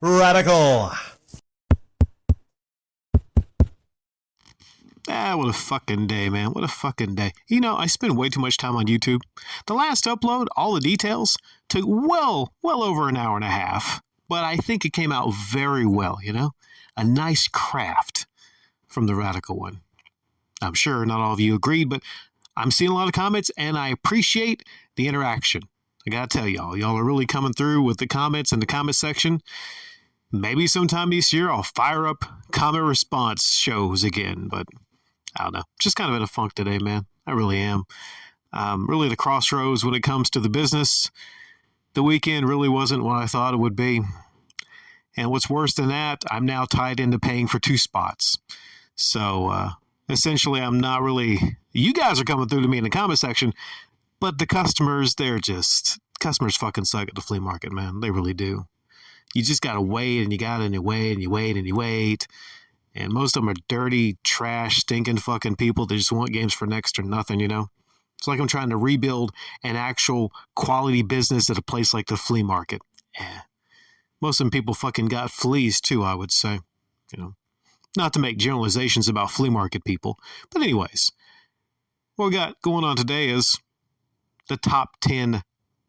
Radical. What a fucking day, man. What a fucking day. You know, I spend way too much time on YouTube. The last upload, all the details, took well over an hour and a half. But I think it came out very well, you know? A nice craft from the Radical one. I'm sure not all of you agreed, but I'm seeing a lot of comments, and I appreciate the interaction. I gotta tell y'all are really coming through with the comments in the comment section. Maybe sometime this year I'll fire up comment response shows again, but I don't know. Just kind of in a funk today, man. I really am. Really the crossroads when it comes to the business. The weekend really wasn't what I thought it would be. And what's worse than that, I'm now tied into paying for 2 spots. So essentially I'm not really... You guys are coming through to me in the comment section, but the customers, customers fucking suck at the flea market, man. They really do. You just got to wait, and you got to, and you wait, and you wait, and you wait. And most of them are dirty, trash, stinking fucking people that just want games for next or nothing, you know? It's like I'm trying to rebuild an actual quality business at a place like the flea market. Most of them people fucking got fleas too, I would say. You know, not to make generalizations about flea market people. But anyways, what we got going on today is the top 10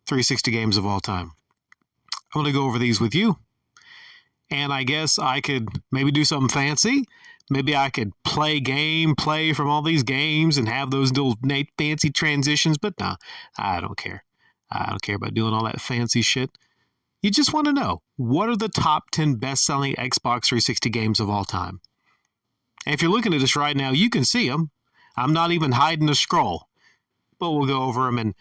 360 games of all time. I'm going to go over these with you. And I guess I could maybe do something fancy. Maybe I could play from all these games and have those little fancy transitions. But nah, I don't care. I don't care about doing all that fancy shit. You just want to know, what are the top 10 best-selling Xbox 360 games of all time? And if you're looking at this right now, you can see them. I'm not even hiding the scroll. But we'll go over them and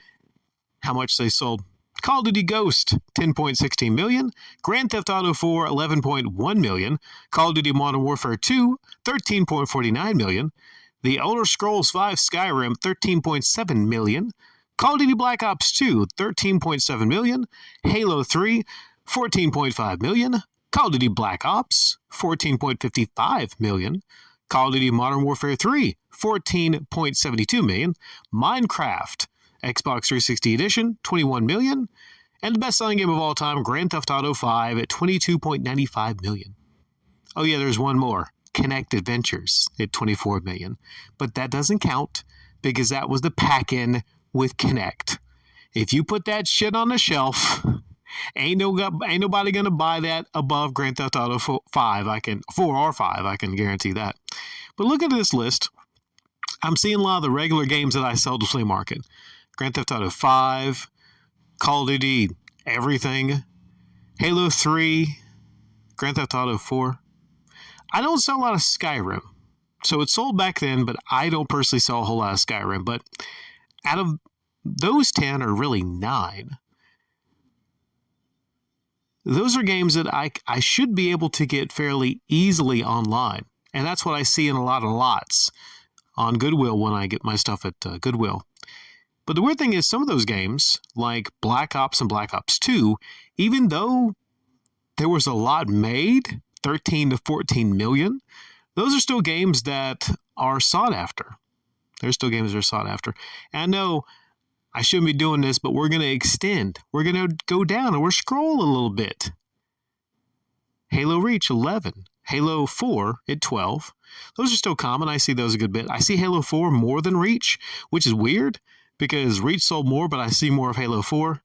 how much they sold. Call of Duty Ghost, 10.16 million. Grand Theft Auto 4, 11.1 million. Call of Duty Modern Warfare 2, 13.49 million. The Elder Scrolls V Skyrim, 13.7 million. Call of Duty Black Ops 2, 13.7 million. Halo 3, 14.5 million. Call of Duty Black Ops, 14.55 million. Call of Duty Modern Warfare 3, 14.72 million. Minecraft, Xbox 360 Edition, 21 million. And the best-selling game of all time, Grand Theft Auto 5 at 22.95 million. Oh yeah, there's one more. Kinect Adventures at 24 million. But that doesn't count because that was the pack-in with Kinect. If you put that shit on the shelf, ain't nobody gonna buy that above Grand Theft Auto 5. 4 or 5, I can guarantee that. But look at this list. I'm seeing a lot of the regular games that I sell to flea market. Grand Theft Auto 5, Call of Duty everything, Halo 3, Grand Theft Auto 4. I don't sell a lot of Skyrim. So it sold back then, but I don't personally sell a whole lot of Skyrim. But out of those 10, or really 9, those are games that I should be able to get fairly easily online. And that's what I see in a lot of lots on Goodwill when I get my stuff at Goodwill. But the weird thing is some of those games, like Black Ops and Black Ops 2, even though there was a lot made, 13 to 14 million, those are still games that are sought after. They're still games that are sought after. And I know I shouldn't be doing this, but we're going to extend. We're going to go down and we're scroll a little bit. Halo Reach, 11. Halo 4 at 12. Those are still common. I see those a good bit. I see Halo 4 more than Reach, which is weird because Reach sold more, but I see more of Halo 4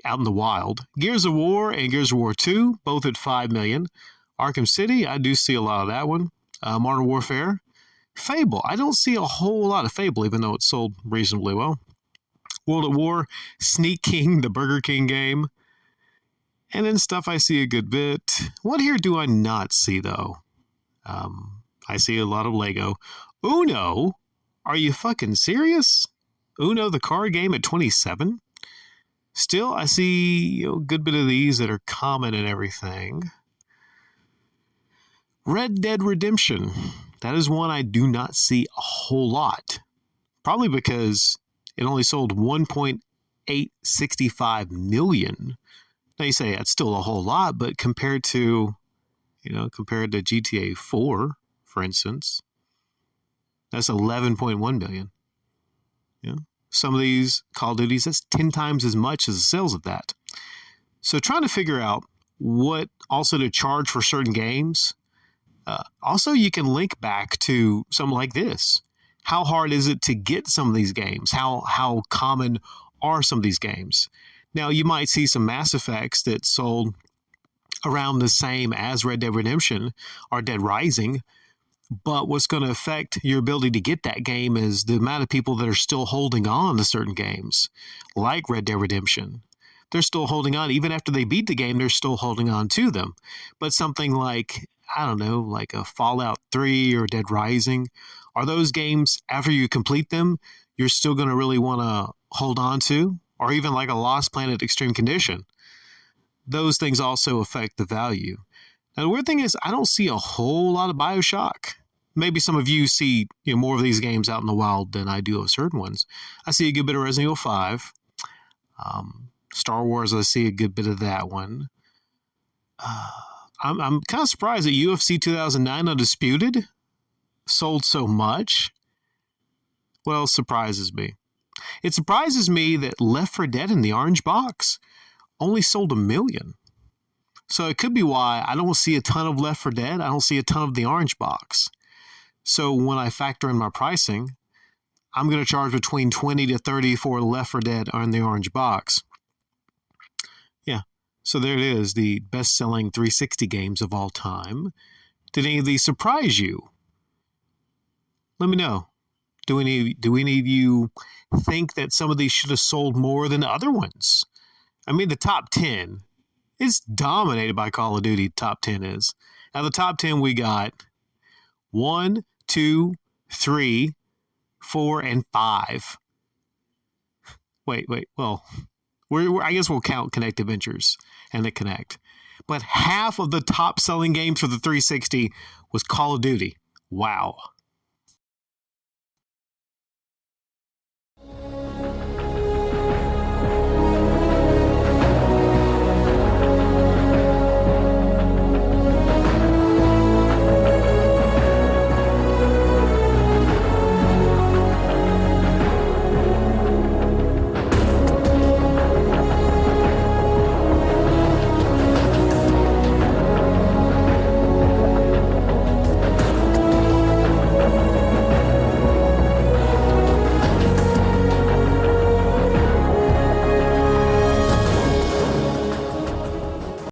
out in the wild. Gears of War and Gears of War 2, both at 5 million. Arkham City, I do see a lot of that one. Modern Warfare. Fable, I don't see a whole lot of Fable, even though it sold reasonably well. World at War, Sneak King, the Burger King game. And then stuff I see a good bit. What here do I not see, though? I see a lot of Lego. Uno? Are you fucking serious? Uno, the card game, at 27? Still, I see a good bit of these that are common and everything. Red Dead Redemption. That is one I do not see a whole lot. Probably because it only sold 1.865 million. Now you say that's still a whole lot, but compared to GTA 4, for instance, that's 11.1 million. Yeah. Some of these Call of Duties, that's 10 times as much as the sales of that. So trying to figure out what also to charge for certain games. Also, you can link back to something like this. How hard is it to get some of these games? How common are some of these games? Now, you might see some Mass Effects that sold around the same as Red Dead Redemption or Dead Rising, but what's going to affect your ability to get that game is the amount of people that are still holding on to certain games, like Red Dead Redemption. They're still holding on. Even after they beat the game, they're still holding on to them. But something like, I don't know, like a Fallout 3 or Dead Rising, are those games, after you complete them, you're still going to really want to hold on to? Or even like a Lost Planet Extreme Condition. Those things also affect the value. Now, the weird thing is, I don't see a whole lot of BioShock. Maybe some of you see more of these games out in the wild than I do of certain ones. I see a good bit of Resident Evil 5. Star Wars, I see a good bit of that one. I'm kind of surprised that UFC 2009 Undisputed sold so much. Well, surprises me. It surprises me that Left 4 Dead in the orange box only sold 1 million. So it could be why I don't see a ton of Left 4 Dead. I don't see a ton of the orange box. So when I factor in my pricing, I'm going to charge between 20 to 30 for Left 4 Dead on the orange box. Yeah, so there it is, the best-selling 360 games of all time. Did any of these surprise you? Let me know. Do any of you think that some of these should have sold more than other ones? I mean, the top 10 is dominated by Call of Duty. Top 10 is. Now, the top 10 we got 1, 2, 3, 4, and 5. Wait. Well, I guess we'll count Kinect Adventures and the Kinect. But half of the top selling games for the 360 was Call of Duty. Wow.